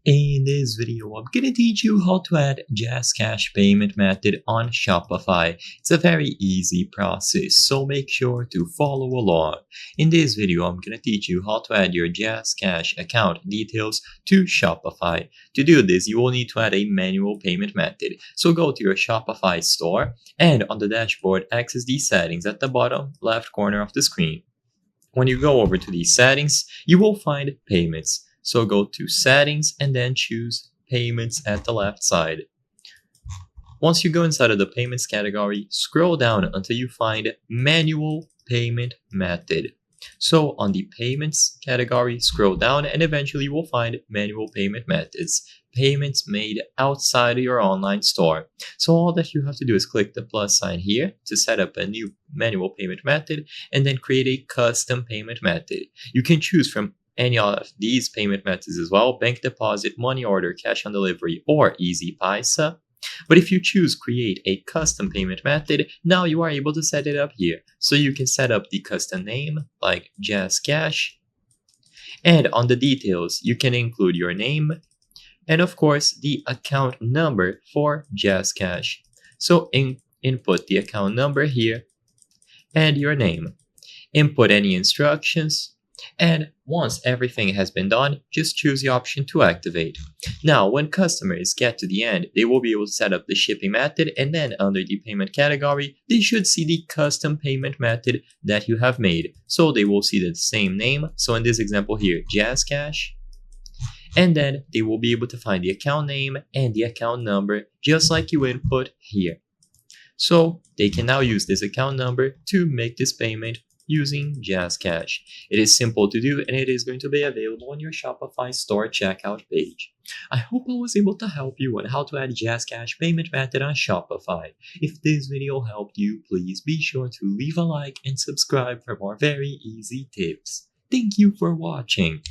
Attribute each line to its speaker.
Speaker 1: In this video, I'm gonna teach you how to add JazzCash payment method on Shopify. It's a very easy process, so make sure to follow along. In this video, I'm gonna teach you how to add your JazzCash account details to Shopify. To do this, you will need to add a manual payment method. So go to your Shopify store and on the dashboard, access these settings at the bottom left corner of the screen. When you go over to these settings, you will find payments. So go to settings and then choose payments at the left side. Once you go inside of the payments category, scroll down until you find manual payment method. So on the payments category, scroll down and eventually you will find manual payment methods, payments made outside of your online store. So all that you have to do is click the plus sign here to set up a new manual payment method and then create a custom payment method. You can choose from any of these payment methods as well: bank deposit, money order, cash on delivery, or Easy Paisa. But if you choose create a custom payment method, now you are able to set it up here. So you can set up the custom name like JazzCash, and on the details you can include your name and of course the account number for JazzCash. So input the account number here and your name. Input any instructions, and once everything has been done, just choose the option to activate. Now, when customers get to the end, they will be able to set up the shipping method, and then under the payment category, they should see the custom payment method that you have made. So they will see the same name. So in this example here, JazzCash. And then they will be able to find the account name and the account number just like you input here. So they can now use this account number to make this payment using JazzCash. It is simple to do and it is going to be available on your Shopify store checkout page. I hope I was able to help you on how to add JazzCash payment method on Shopify. If this video helped you, please be sure to leave a like and subscribe for more very easy tips. Thank you for watching.